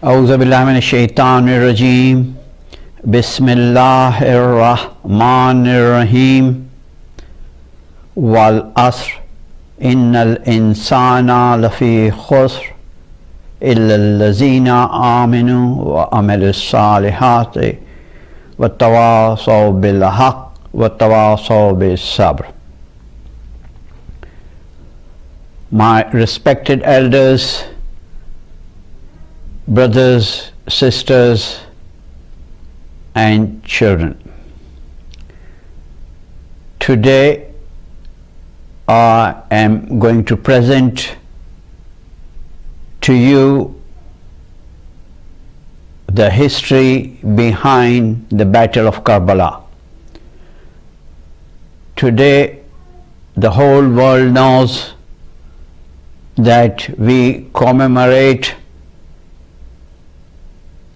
أعوذ بالله من الشيطان الرجيم بسم الله الرحمن الرحيم والعصر إن الإنسان لفي خسر إلا الذين آمنوا وعملوا الصالحات وتواصوا بالحق وتواصوا بالصبر. My respected elders, brothers, sisters, and children, today I am going to present to you the history behind the Battle of Karbala. Today the whole world knows that we commemorate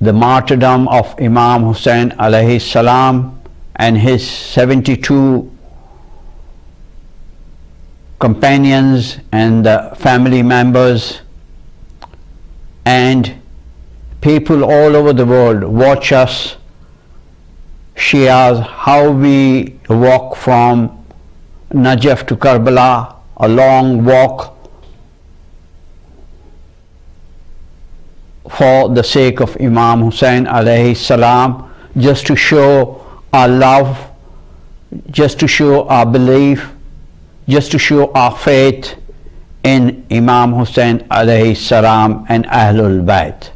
the martyrdom of Imam Hussain alayhi salam and his 72 companions and the family members, and people all over the world watch us, Shias, how we walk from Najaf to Karbala, a long walk for the sake of Imam Hussain alayhi salam, just to show our love, just to show our belief, just to show our faith in Imam Hussain alayhi salam and Ahlul Bayt.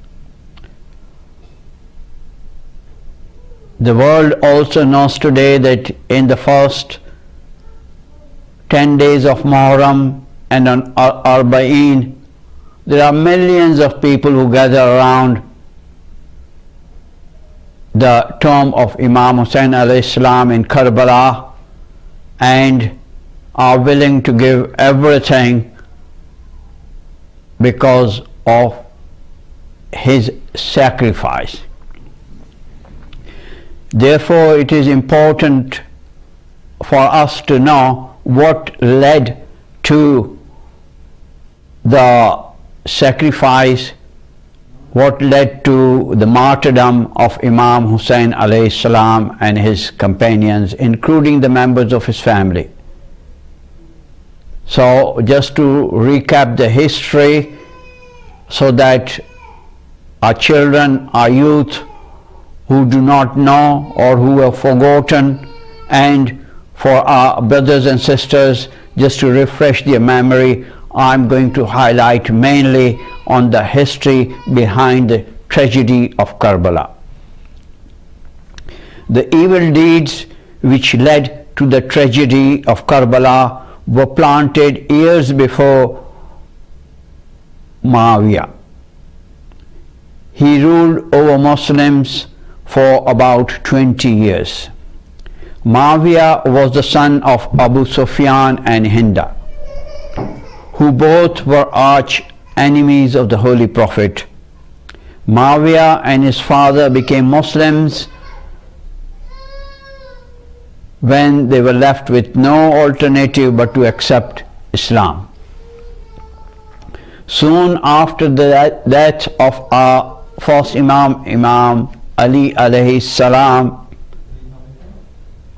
The world also knows today that in the first 10 days of Muharram and on Arba'een, there are millions of people who gather around the tomb of Imam Hussain alayhi salam in Karbala and are willing to give everything because of his sacrifice. Therefore, it is important for us to know what led to the sacrifice, what led to the martyrdom of Imam Hussain alayhi salam and his companions, including the members of his family. So just to recap the history so that our children, our youth who do not know or who have forgotten, and for our brothers and sisters just to refresh their memory, I'm going to highlight mainly on the history behind the tragedy of Karbala. The evil deeds which led to the tragedy of Karbala were planted years before Muawiyah. He ruled over Muslims for about 20 years. Muawiyah was the son of Abu Sufyan and Hinda, who both were arch enemies of the Holy Prophet. Muawiyah and his father became Muslims when they were left with no alternative but to accept Islam. Soon after the death of our first Imam, Imam Ali alayhi salam,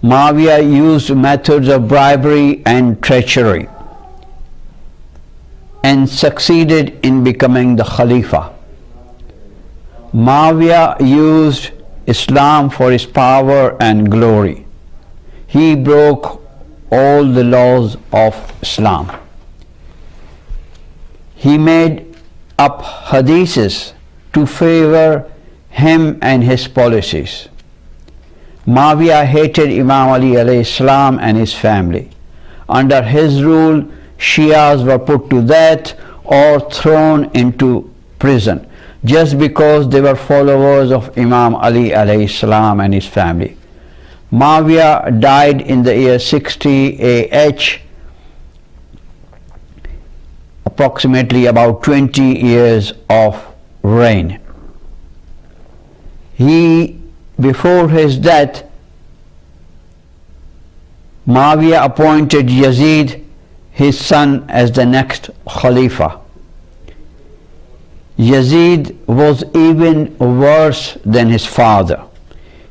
Muawiyah used methods of bribery and treachery and succeeded in becoming the Khalifa. Muawiyah used Islam for his power and glory. He broke all the laws of Islam. He made up hadiths to favor him and his policies. Muawiyah hated Imam Ali alayhi salam and his family. Under his rule, Shias were put to death or thrown into prison just because they were followers of Imam Ali alayhi salam and his family. Muawiyah died in the year 60 AH, approximately about 20 years of reign. Before his death, Muawiyah appointed Yazid, his son, as the next Khalifa. Yazid was even worse than his father.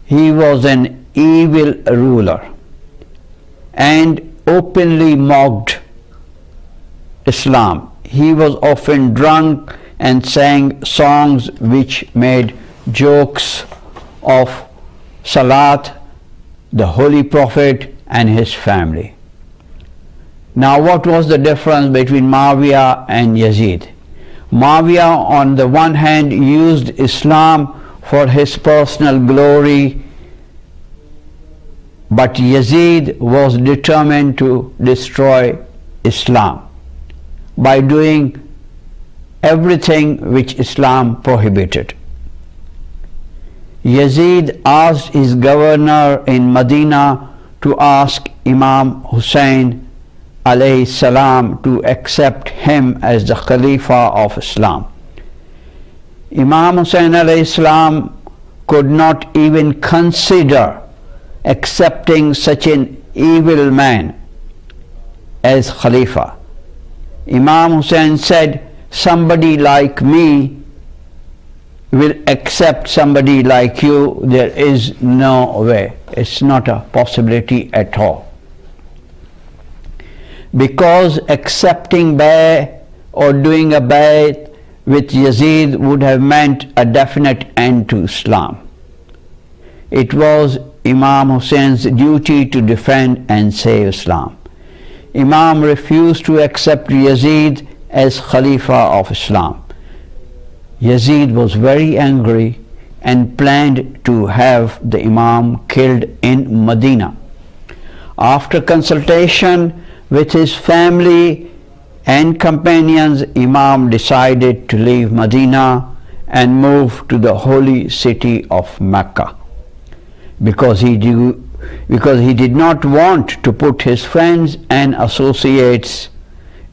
He was an evil ruler and openly mocked Islam. He was often drunk and sang songs which made jokes of Salat, the Holy Prophet and his family. Now what was the difference between Muawiyah and Yazid? Muawiyah on the one hand used Islam for his personal glory, but Yazid was determined to destroy Islam by doing everything which Islam prohibited. Yazid asked his governor in Medina to ask Imam Hussein alayhi salam to accept him as the Khalifa of Islam. Imam Hussein alayhi salam could not even consider accepting such an evil man as Khalifa. Imam Hussein said, somebody like me will accept somebody like you. There is no way. It's not a possibility at all. Because accepting bay'ah or doing a bay'ah with Yazid would have meant a definite end to Islam. It was Imam Hussein's duty to defend and save Islam. Imam refused to accept Yazid as Khalifa of Islam. Yazid was very angry and planned to have the Imam killed in Medina. After consultation with his family and companions, Imam decided to leave Medina and move to the holy city of Mecca because he did not want to put his friends and associates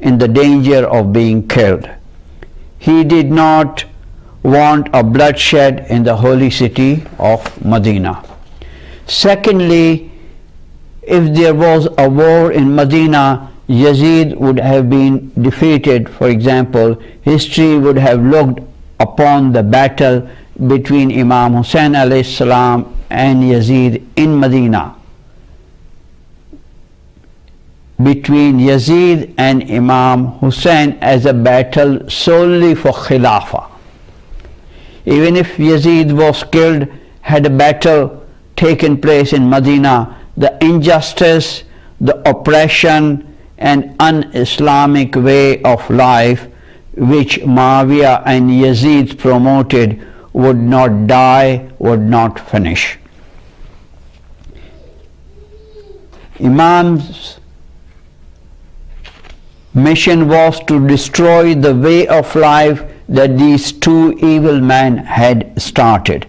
in the danger of being killed. He did not want a bloodshed in the holy city of Medina. Secondly, if there was a war in Medina, Yazid would have been defeated. For example, history would have looked upon the battle between Imam Hussein alayhi salam and Yazid in Medina, between Yazid and Imam Hussein, as a battle solely for Khilafah. Even if Yazid was killed, had a battle taken place in Medina, the injustice, the oppression and un-Islamic way of life which Muawiyah and Yazid promoted would not die, would not finish. Imam's mission was to destroy the way of life that these two evil men had started,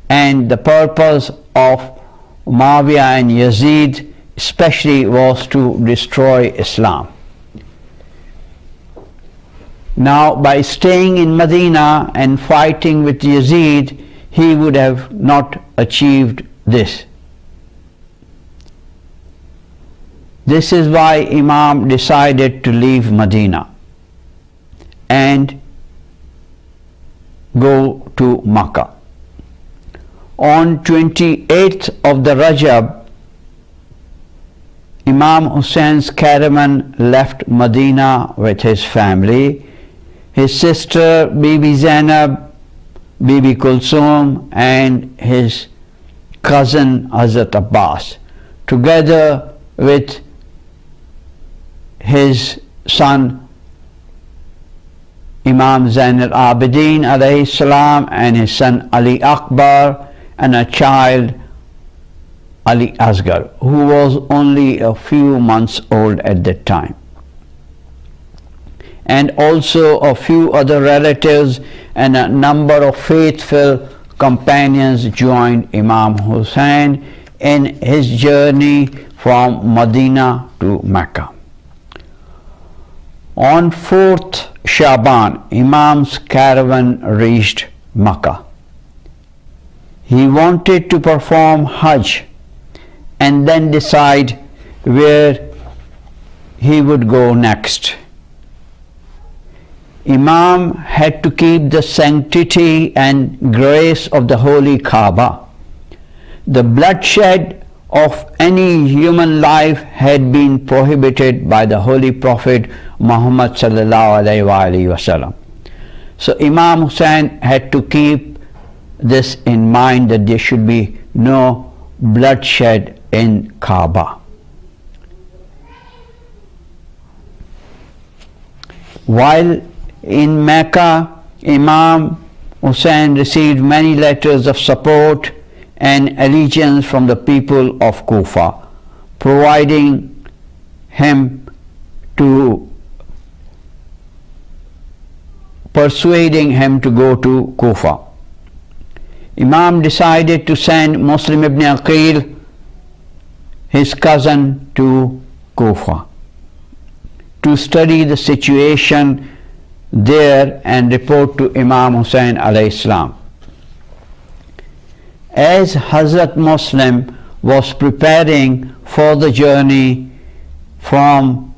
and the purpose of Muawiyah and Yazid especially was to destroy Islam. Now, by staying in Medina and fighting with Yazid, he would have not achieved this. This is why Imam decided to leave Medina and go to Makkah. On 28th of the Rajab, Imam Hussein's caravan left Medina with his family, his sister Bibi Zainab, Bibi Kulsum and his cousin Hazrat Abbas, together with his son Imam Zain al-Abidin alayhi salam and his son Ali Akbar and a child Ali Asghar, who was only a few months old at that time. And also a few other relatives and a number of faithful companions joined Imam Hussein in his journey from Medina to Mecca. On 4th Shaban, Imam's caravan reached Mecca. He wanted to perform Hajj and then decide where he would go next. Imam had to keep the sanctity and grace of the holy Kaaba. The bloodshed of any human life had been prohibited by the Holy Prophet Muhammad sallallahu alaihi wasallam. So Imam Hussain had to keep this in mind, that there should be no bloodshed in Kaaba. While in Mecca, Imam Hussain received many letters of support and allegiance from the people of Kufa, persuading him to go to Kufa. Imam decided to send Muslim ibn Aqil, his cousin, to Kufa to study the situation there and report to Imam Hussain alayhi salam. As Hazrat Muslim was preparing for the journey from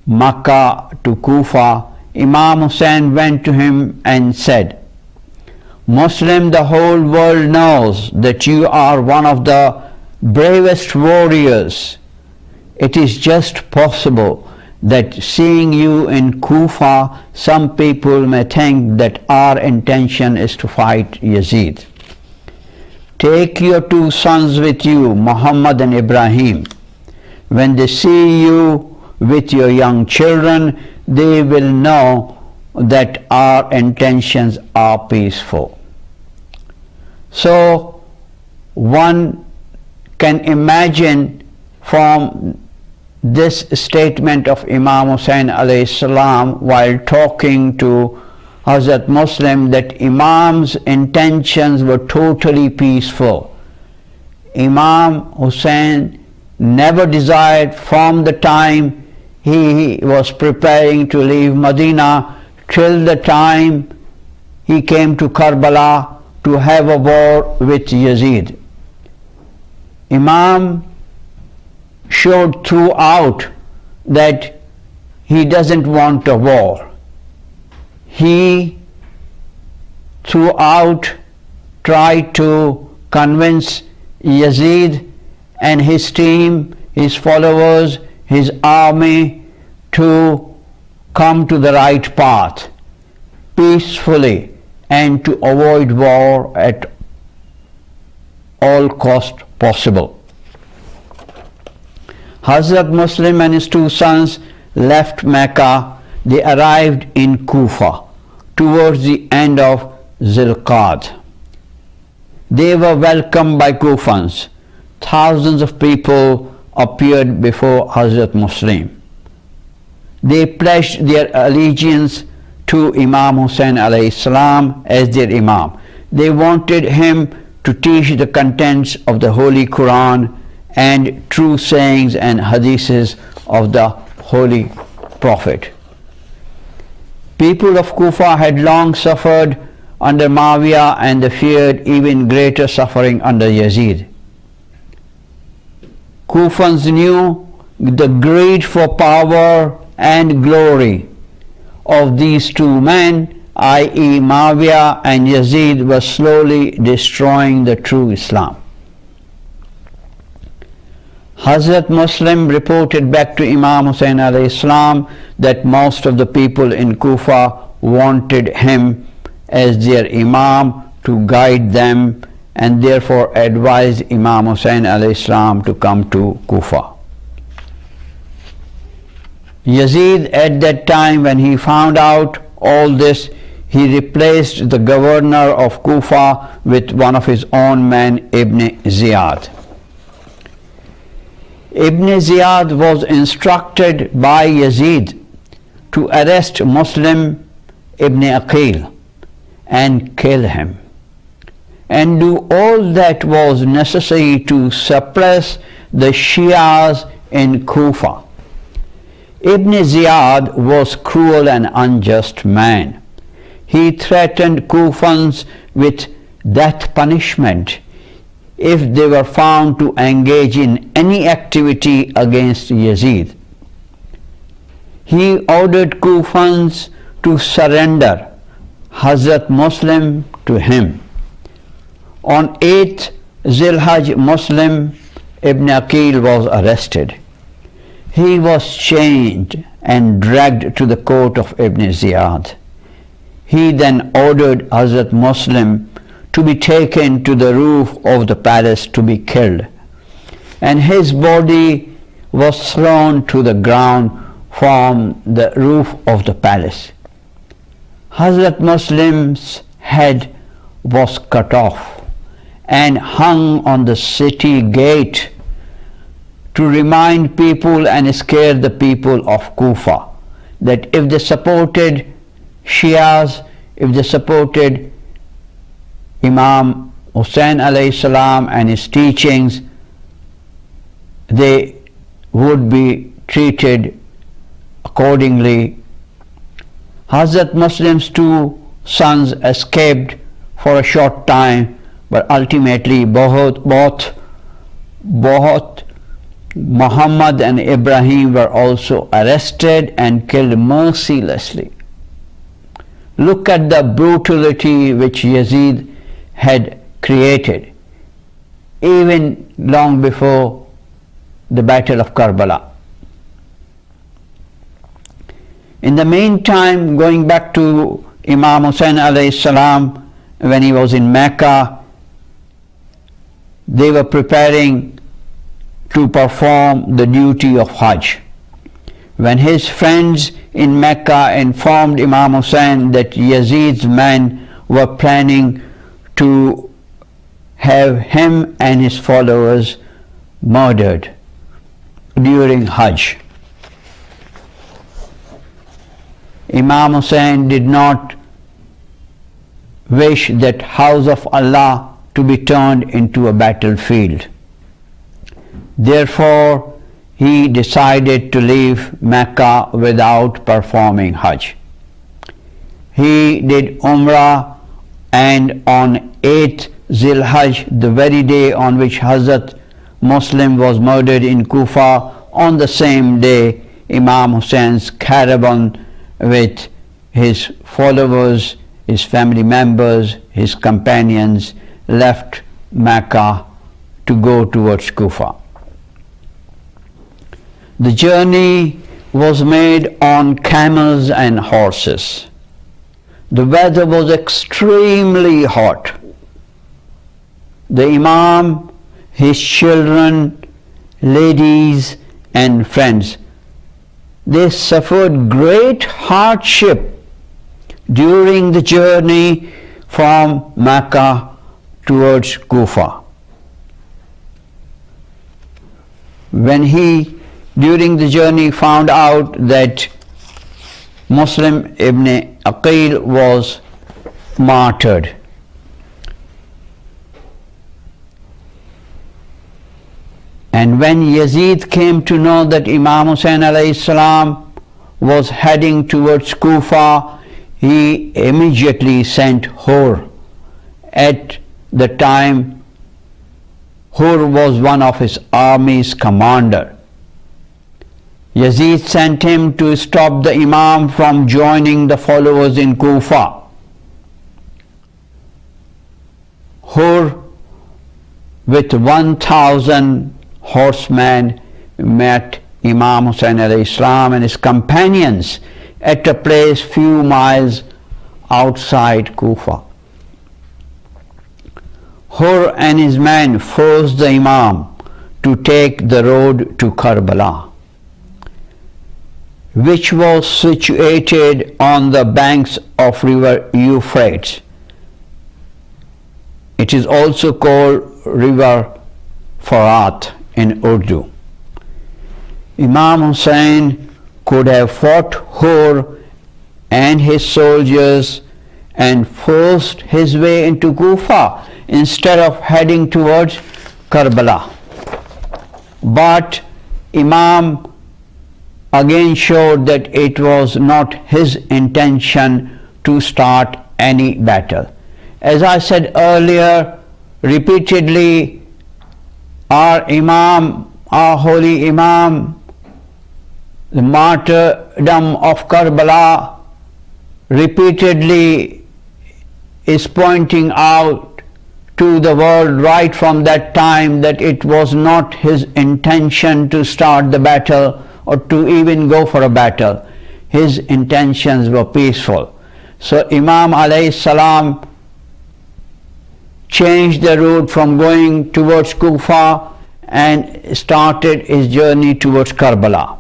Makkah to Kufa, Imam Hussain went to him and said, "Muslim, the whole world knows that you are one of the bravest warriors. It is just possible that seeing you in Kufa, some people may think that our intention is to fight Yazid. Take your two sons with you, Muhammad and Ibrahim. When they see you with your young children, they will know that our intentions are peaceful." So one can imagine from this statement of Imam Hussain alayhi salam while talking to Hazrat Muslim that Imam's intentions were totally peaceful. Imam Hussain never desired from the time he was preparing to leave Medina till the time he came to Karbala to have a war with Yazid. Imam showed throughout that he doesn't want a war. He throughout tried to convince Yazid and his team, his followers, his army to come to the right path peacefully and to avoid war at all cost possible. Hazrat Muslim and his two sons left Mecca. They arrived in Kufa towards the end of Zilqa'd. They were welcomed by Kufans. Thousands of people appeared before Hazrat Muslim. They pledged their allegiance to Imam Hussain alayhi salam as their Imam. They wanted him to teach the contents of the Holy Quran and true sayings and hadiths of the Holy Prophet. People of Kufa had long suffered under Muawiyah and they feared even greater suffering under Yazid. Kufans knew the greed for power and glory of these two men, i.e. Muawiyah and Yazid, were slowly destroying the true Islam. Hazrat Muslim reported back to Imam Hussain alayhi salam that most of the people in Kufa wanted him as their Imam to guide them and therefore advised Imam Hussain alayhi salam to come to Kufa. Yazid at that time, when he found out all this, he replaced the governor of Kufa with one of his own men, Ibn Ziyad. Ibn Ziyad was instructed by Yazid to arrest Muslim Ibn Aqil and kill him and do all that was necessary to suppress the Shias in Kufa. Ibn Ziyad was cruel and unjust man. He threatened Kufans with death punishment if they were found to engage in any activity against Yazid. He ordered Kufans to surrender Hazrat Muslim to him. On 8th Zilhaj, Muslim ibn Aqil was arrested. He was chained and dragged to the court of Ibn Ziyad. He then ordered Hazrat Muslim to be taken to the roof of the palace to be killed, and his body was thrown to the ground from the roof of the palace. Hazrat Muslim's head was cut off and hung on the city gate to remind people and scare the people of Kufa that if they supported Shias, if they supported Imam Hussain alayhi salam and his teachings, they would be treated accordingly. Hazrat Muslim's two sons escaped for a short time, but ultimately both Muhammad and Ibrahim were also arrested and killed mercilessly. Look at the brutality which Yazid had created even long before the Battle of Karbala. In the meantime, going back to Imam Hussain alayhi salam, when he was in Mecca, they were preparing to perform the duty of Hajj. When his friends in Mecca informed Imam Hussain that Yazid's men were planning to have him and his followers murdered during Hajj, Imam Hussain did not wish that house of Allah to be turned into a battlefield. Therefore, he decided to leave Mecca without performing Hajj. He did Umrah, and on 8th Zilhaj, the very day on which Hazrat Muslim was murdered in Kufa, on the same day, Imam Hussein's caravan with his followers, his family members, his companions left Mecca to go towards Kufa. The journey was made on camels and horses. The weather was extremely hot. The Imam, his children, ladies and friends, they suffered great hardship during the journey from Mecca towards Kufa. When he during the journey found out that Muslim ibn Aqil was martyred, and when Yazid came to know that Imam Hussain alayhi salam was heading towards Kufa, he immediately sent Hur. At the time, Hur was one of his army's commander. Yazid sent him to stop the Imam from joining the followers in Kufa. Hur, with 1,000 horsemen, met Imam Hussain alayhi salam and his companions at a place few miles outside Kufa. Hur and his men forced the Imam to take the road to Karbala, which was situated on the banks of river Euphrates. It is also called river Farat in Urdu. Imam Hussain could have fought Hur and his soldiers and forced his way into Kufa instead of heading towards Karbala. But Imam again showed that it was not his intention to start any battle. As I said earlier, repeatedly, our Imam, our holy Imam, the martyrdom of Karbala repeatedly is pointing out to the world right from that time that it was not his intention to start the battle or to even go for a battle. His intentions were peaceful. So Imam alayhi salam changed the route from going towards Kufa and started his journey towards Karbala.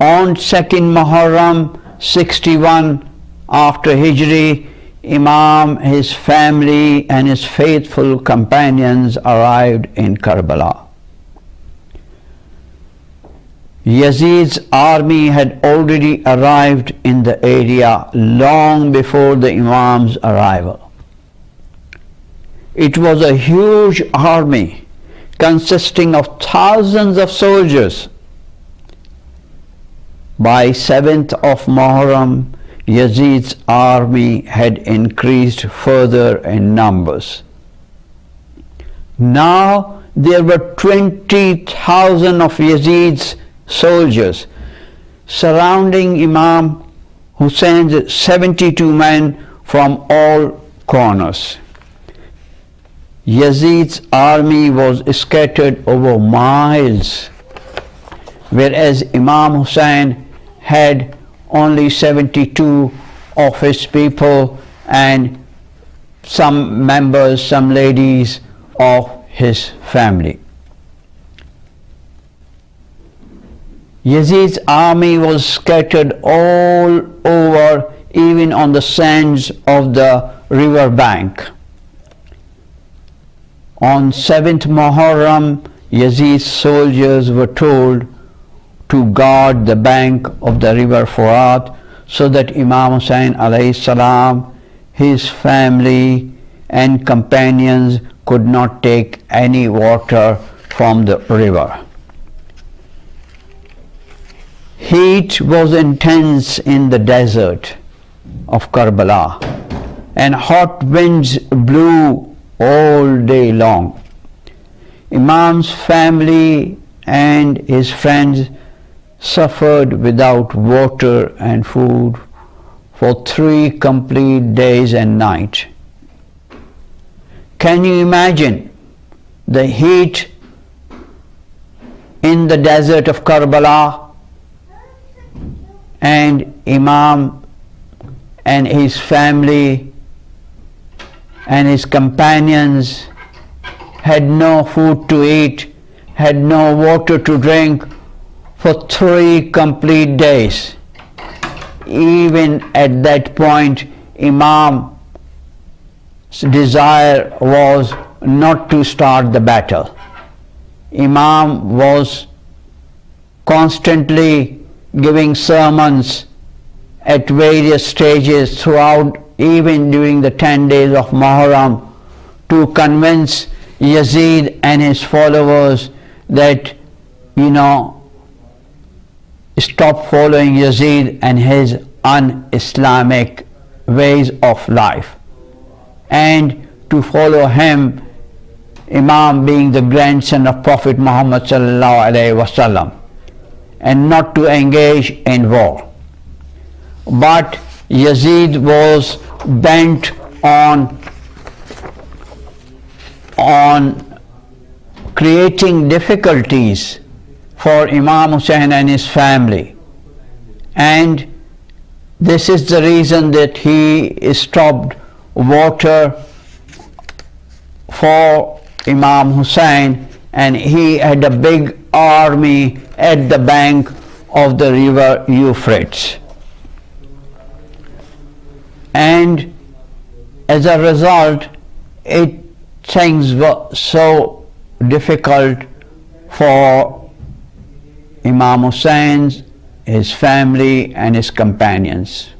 On 2nd Muharram 61 after Hijri, Imam, his family and his faithful companions arrived in Karbala. Yazid's army had already arrived in the area long before the Imam's arrival. It was a huge army consisting of thousands of soldiers. By 7th of Muharram, Yazid's army had increased further in numbers. Now there were 20,000 of Yazid's soldiers surrounding Imam Hussein's 72 men from all corners. Yazid's army was scattered over miles, whereas Imam Hussein had only 72 of his people and some members, some ladies of his family. Yazid's army was scattered all over, even on the sands of the river bank. On 7th Muharram, Yazid's soldiers were told to guard the bank of the river Furat so that Imam Hussein alayhi salam, his family and companions could not take any water from the river. Heat was intense in the desert of Karbala and hot winds blew all day long. Imam's family and his friends suffered without water and food for 3 complete days and nights. Can you imagine the heat in the desert of Karbala? And Imam and his family and his companions had no food to eat, had no water to drink for 3 complete days. Even at that point, Imam's desire was not to start the battle. Imam was constantly giving sermons at various stages throughout, even during the 10 days of Muharram, to convince Yazid and his followers that, stop following Yazid and his un-Islamic ways of life, and to follow him, Imam being the grandson of Prophet Muhammad sallallahu alaihi wasallam, and not to engage in war. But Yazid was bent on creating difficulties for Imam Hussein and his family, and this is the reason that he stopped water for Imam Hussein, and he had a big army at the bank of the river Euphrates. And as a result, things were so difficult for Imam Hussein, his family and his companions.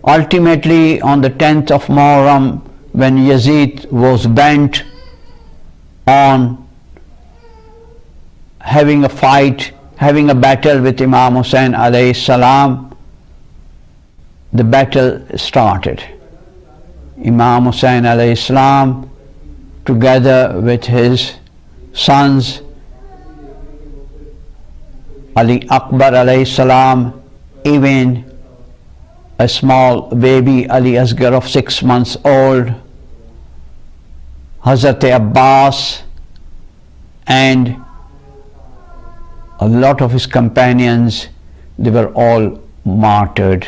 Ultimately, on the 10th of Muharram, when Yazid was bent on having a fight, having a battle with Imam Hussein alayhi salam, the battle started. Imam Hussein alayhi salam, together with his sons Ali Akbar alayhi salam, even a small baby Ali Asghar of 6 months old, Hazrat Abbas, and a lot of his companions, they were all martyred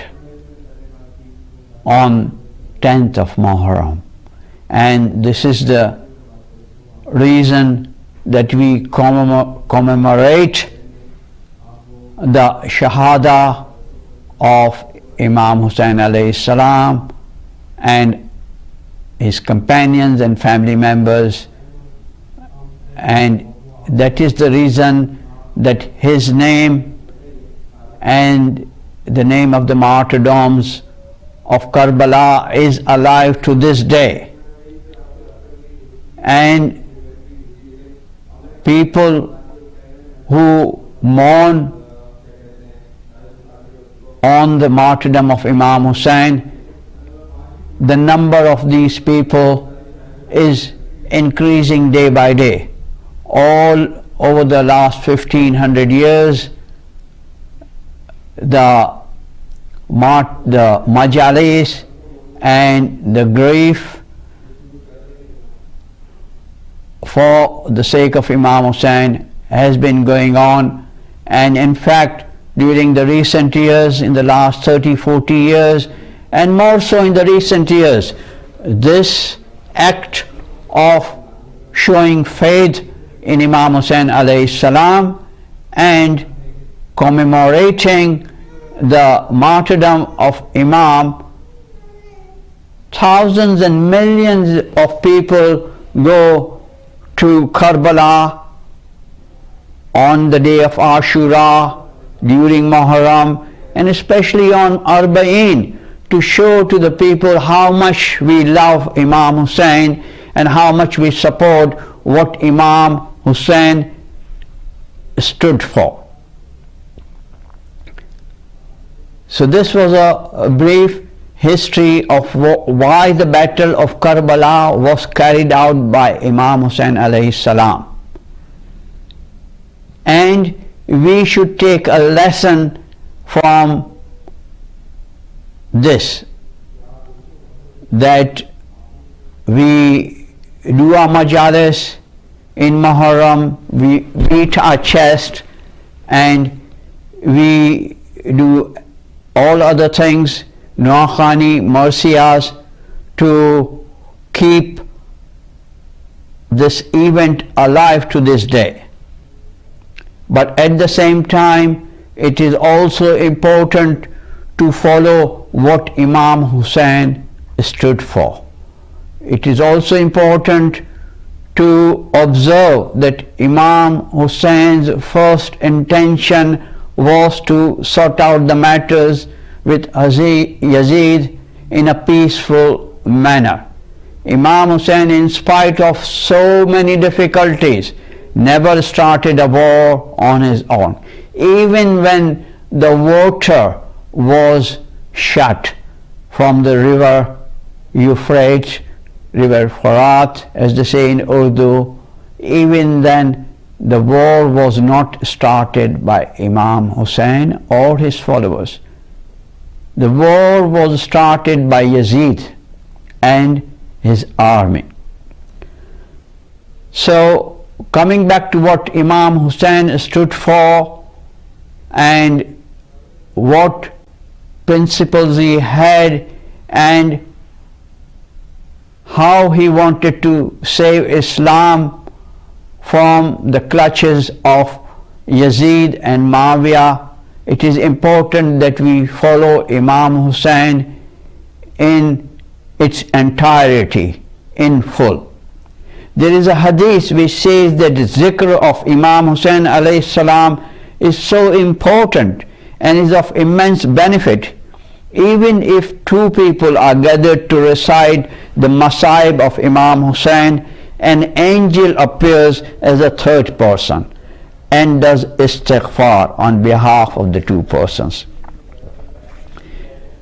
on 10th of Muharram. And this is the reason that we commemorate the Shahada of Imam Hussain alayhi salam and his companions and family members, and that is the reason that his name and the name of the martyrdoms of Karbala is alive to this day. And people who mourn on the martyrdom of Imam Hussain, the number of these people is increasing day by day. All over the last 1500 years, the majalis and the grief for the sake of Imam Hussain has been going on, and in fact during the recent years, in the last 30-40 years, and more so in the recent years, this act of showing faith in Imam Hussain alayhi salam and commemorating the martyrdom of Imam, thousands and millions of people go to Karbala on the day of Ashura, during Muharram, and especially on Arba'een, to show to the people how much we love Imam Hussain and how much we support what Imam Hussain stood for. So this was a brief history of why the battle of Karbala was carried out by Imam Hussain alayhi salam. And we should take a lesson from this, that we do our majalis in Muharram, we beat our chest, and we do all other things, Noakhani, Marsiyas, to keep this event alive to this day. But at the same time, it is also important to follow what Imam Hussain stood for. It is also important to observe that Imam Hussein's first intention was to sort out the matters with Yazid in a peaceful manner. Imam Hussain, in spite of so many difficulties, never started a war on his own. Even when the water was shut from the river Euphrates, river Farhat, as they say in Urdu, even then the war was not started by Imam Hussain or his followers. The war was started by Yazid and his army. So, coming back to what Imam Hussain stood for and what principles he had and how he wanted to save Islam from the clutches of Yazid and Muawiyah, it is important that we follow Imam Hussain in its entirety, in full. There is a hadith which says that the zikr of Imam Hussain alayhi salam is so important and is of immense benefit. Even if two people are gathered to recite the masaib of Imam Hussain, an angel appears as a third person and does istighfar on behalf of the two persons.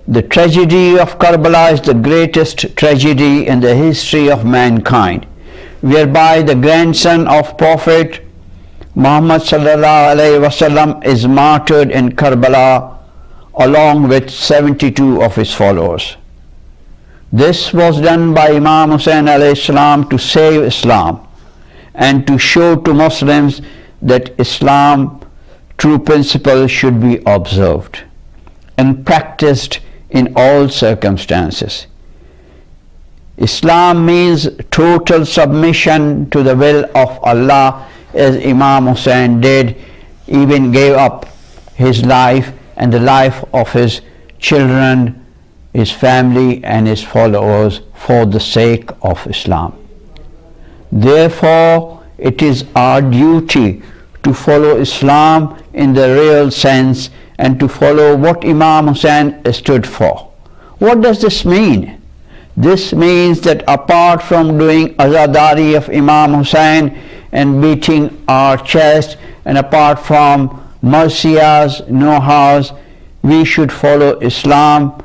The tragedy of Karbala is the greatest tragedy in the history of mankind, whereby the grandson of Prophet Muhammad sallallahu alaihi wasallam is martyred in Karbala along with 72 of his followers. This was done by Imam Hussain alayhi salam to save Islam and to show to Muslims that Islam true principles should be observed and practiced in all circumstances. Islam means total submission to the will of Allah, as Imam Hussain did, even gave up his life and the life of his children, his family and his followers for the sake of Islam. Therefore, it is our duty to follow Islam in the real sense and to follow what Imam Hussain stood for. What does this mean? This means that apart from doing azadari of Imam Hussain and beating our chest, and apart from marsiyas, know-hows, we should follow Islam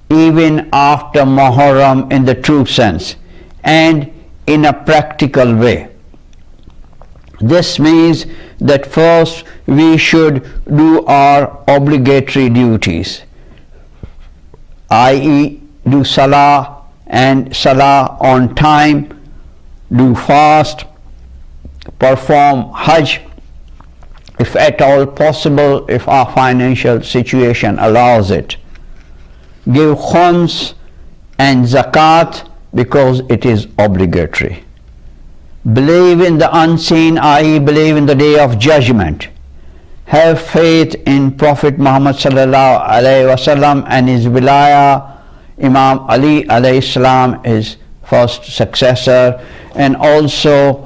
even after Muharram in the true sense and in a practical way. This means that first we should do our obligatory duties, i.e. do salah and salah on time, do fast, perform hajj if at all possible, if our financial situation allows it, give khums and zakat because it is obligatory, believe in the unseen, i.e. believe in the day of judgment, have faith in Prophet Muhammad sallallahu alaihi wasallam and his wilaya, Imam Ali alayhi salam, his first successor, and also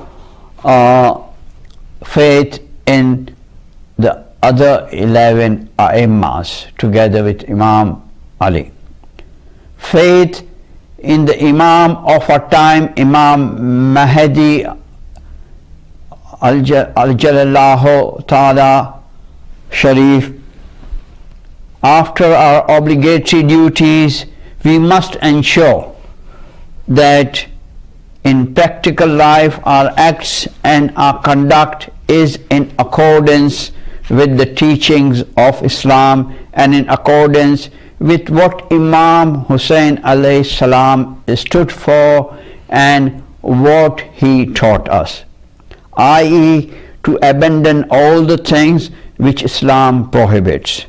faith in the other 11 Ayyams together with Imam Ali. Faith in the Imam of our time, Imam Mahdi al-Jalallahu Ta'ala Sharif. After our obligatory duties, we must ensure that in practical life our acts and our conduct is in accordance with the teachings of Islam and in accordance with what Imam Hussain alayhi salam stood for and what he taught us, i.e. to abandon all the things which Islam prohibits.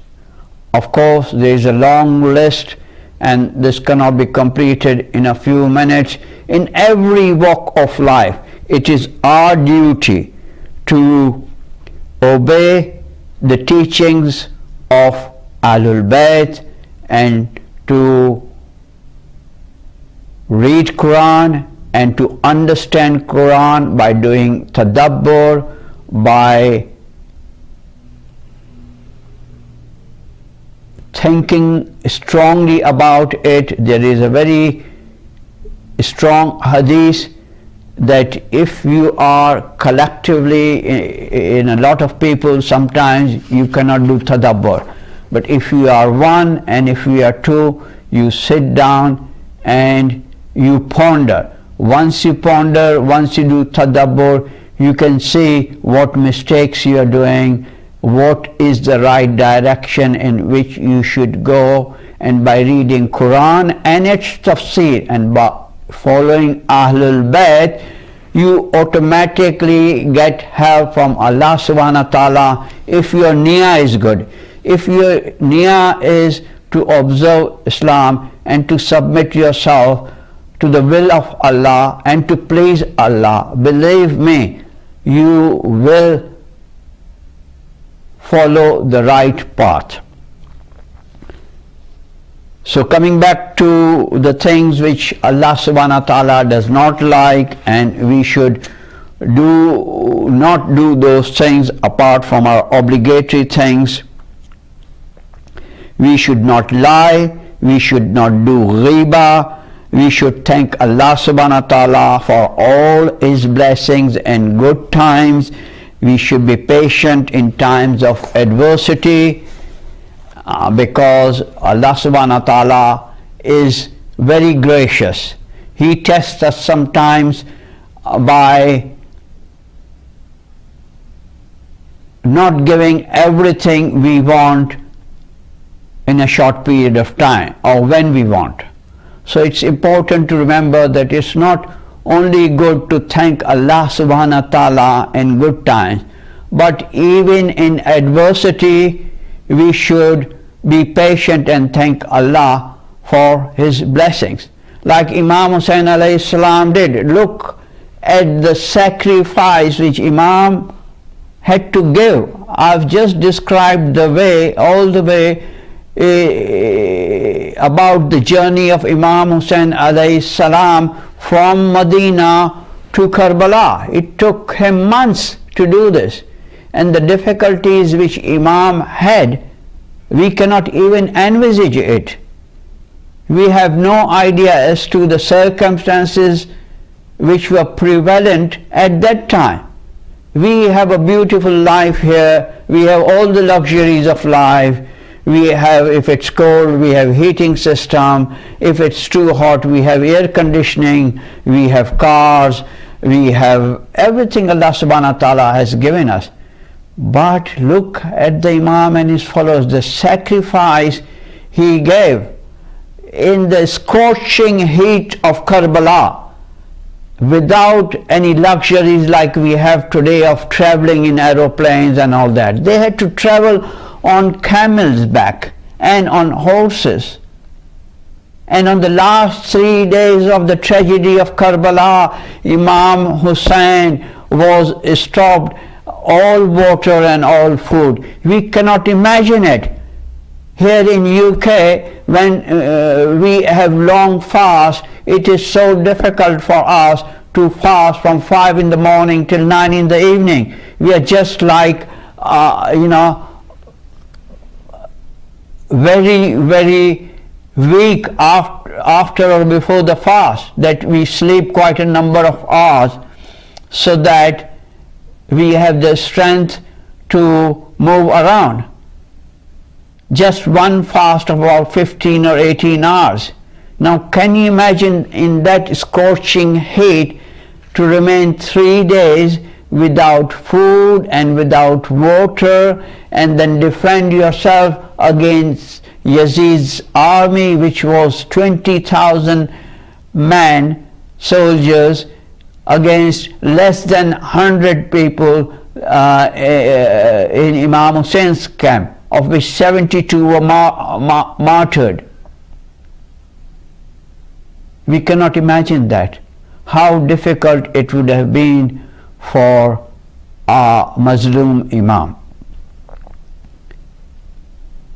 Of course, there is a long list and this cannot be completed in a few minutes. In every walk of life, it is our duty to obey the teachings of Ahlul Bayt and to read Quran and to understand Quran by doing tadabbur, by thinking strongly about it. There is a very strong hadith that if you are collectively in a lot of people, sometimes you cannot do tadabbur, but if you are one and if you are two, you sit down and you ponder. Once you ponder, once you do tadabbur, you can see what mistakes you are doing, what is the right direction in which you should go, and by reading Quran and its tafsir and by following Ahlul Bayt, you automatically get help from Allah subhanahu wa ta'ala if your niyyah is good. If your niyyah is to observe Islam and to submit yourself to the will of Allah and to please Allah, believe me, you will follow the right path. So coming back to the things which Allah subhanahu wa ta'ala does not like, and we should not do those things apart from our obligatory things. We should not lie, we should not do ghiba, we should thank Allah subhanahu wa ta'ala for all his blessings and good times. We should be patient in times of adversity, because Allah subhanahu wa ta'ala is very gracious. He tests us sometimes by not giving everything we want in a short period of time or when we want. So it's important to remember that it's not only good to thank Allah subhanahu wa ta'ala in good times, but even in adversity we should be patient and thank Allah for His blessings. Like Imam Hussain alayhi salam did. Look at the sacrifice which Imam had to give. I've just described the way, all the way about the journey of Imam Hussain alayhi salam from Medina to Karbala. It took him months to do this, and the difficulties which Imam had, we cannot even envisage it. We have no idea as to the circumstances which were prevalent at that time. We have a beautiful life here, we have all the luxuries of life. We have, if it's cold, we have heating system. If it's too hot, we have air conditioning. We have cars. We have everything Allah subhanahu wa ta'ala has given us. But look at the Imam and his followers, the sacrifice he gave in the scorching heat of Karbala, without any luxuries like we have today of traveling in aeroplanes and all that. They had to travel on camels' back and on horses. And on the last 3 days of the tragedy of Karbala, Imam Hussain was stopped all water and all food. We cannot imagine it. Here in UK, when we have long fast, it is so difficult for us to fast from 5 in the morning till 9 in the evening. We are just like, very, very weak after or before the fast, that we sleep quite a number of hours so that we have the strength to move around. Just one fast of about 15 or 18 hours. Now can you imagine in that scorching heat to remain 3 days without food and without water, and then defend yourself against Yazid's army, which was 20,000 men, soldiers, against less than 100 people in Imam Hussein's camp, of which 72 were martyred. We cannot imagine that, how difficult it would have been for our Mazlum Imam.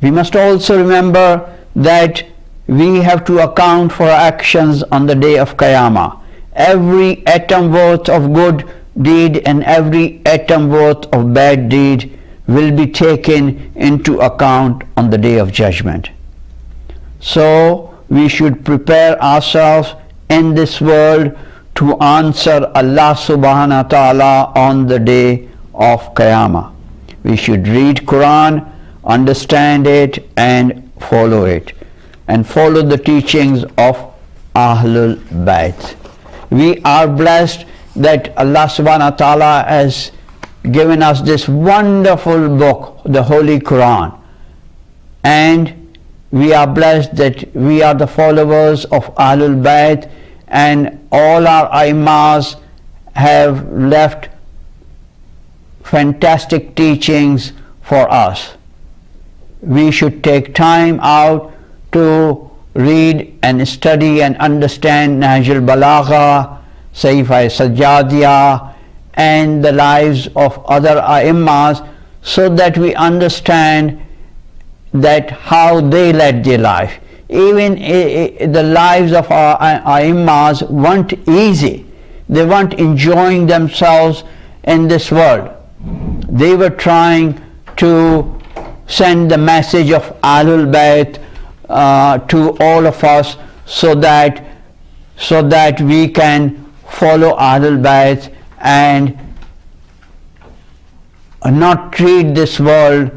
We must also remember that we have to account for our actions on the day of Qiyamah. Every atom worth of good deed and every atom worth of bad deed will be taken into account on the day of judgment. So we should prepare ourselves in this world to answer Allah subhanahu wa ta'ala on the day of Qiyamah. We should read Quran, understand it and follow it, and follow the teachings of Ahlul Bayt. We are blessed that Allah subhanahu wa ta'ala has given us this wonderful book, the Holy Quran, and we are blessed that we are the followers of Ahlul Bayt, and all our Aimmas have left fantastic teachings for us. We should take time out to read and study and understand Nahj al-Balagha, Sahifa Sajjadiyah, and the lives of other Aimmas, so that we understand that how they led their life. Even the lives of our Aimmas weren't easy. They weren't enjoying themselves in this world. They were trying to send the message of Ahlul Bayt to all of us, so that we can follow Ahlul Bayt and not treat this world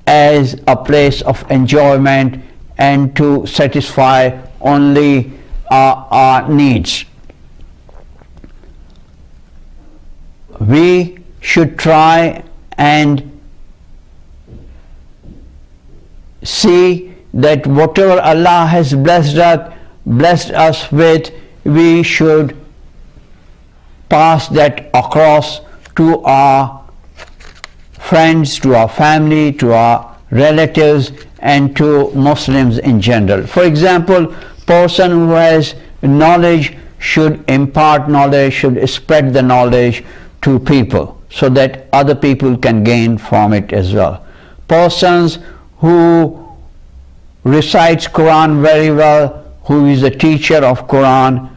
as a place of enjoyment and to satisfy only our needs. We should try and see that whatever Allah has blessed us with, we should pass that across to our friends, to our family, to our relatives, and to Muslims in general. For example, person who has knowledge should impart knowledge, should spread the knowledge to people so that other people can gain from it as well. Persons who recites Quran very well, who is a teacher of Quran,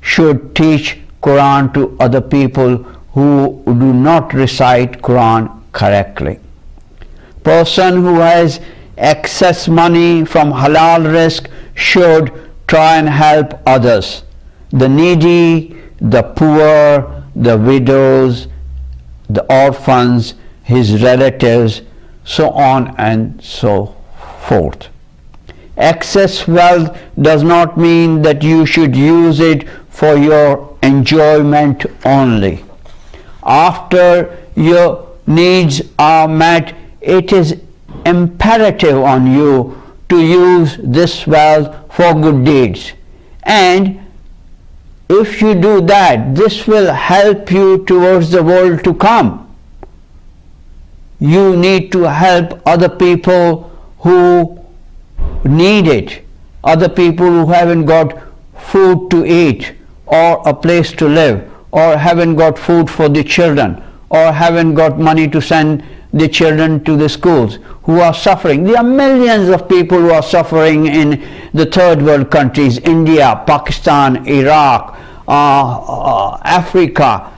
should teach Quran to other people who do not recite Quran correctly. Person who has excess money from halal risk should try and help others, the needy, the poor, the widows, the orphans, his relatives, so on and so forth. Excess wealth does not mean that you should use it for your enjoyment only. After your needs are met, it is imperative on you to use this wealth for good deeds. And if you do that, this will help you towards the world to come. You need to help other people who need it, other people who haven't got food to eat or a place to live, or haven't got food for the children, or haven't got money to send the children to the schools, who are suffering. There are millions of people who are suffering in the third world countries, India, Pakistan, Iraq, Africa.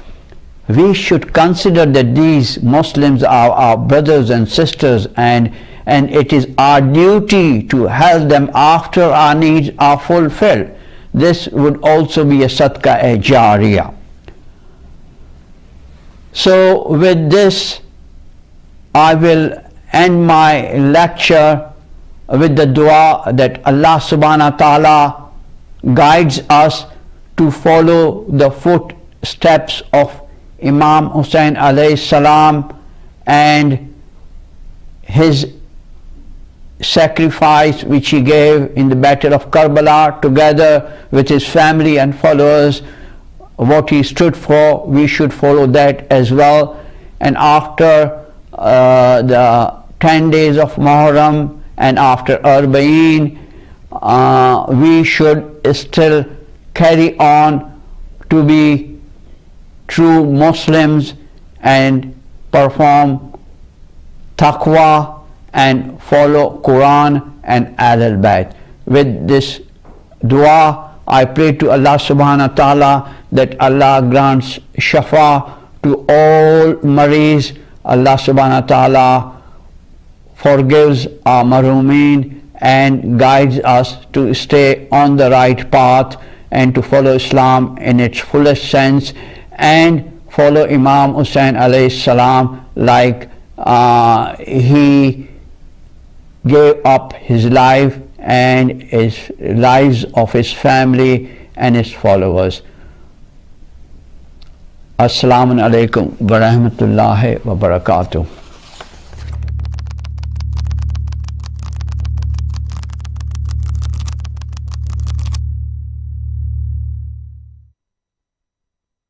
We should consider that these Muslims are our brothers and sisters, and it is our duty to help them after our needs are fulfilled. This would also be a sadaqah-e-jariyah. So with this, I will end my lecture with the dua that Allah subhanahu wa ta'ala guides us to follow the footsteps of Imam Hussain alayhi salam and his sacrifice which he gave in the battle of Karbala, together with his family and followers. What he stood for, we should follow that as well. And after the 10 days of Muharram and after Arba'een, we should still carry on to be true Muslims and perform taqwa and follow Quran and Ahlul Bayt. With this dua, I pray to Allah subhanahu wa ta'ala that Allah grants shafa to all mareez. Allah subhanahu wa ta'ala forgives our marhumeen and guides us to stay on the right path and to follow Islam in its fullest sense and follow Imam Hussain alayhi salam like he gave up his life and his lives of his family and his followers. Assalamu alaikum wa rahmatullahi wa barakatuh.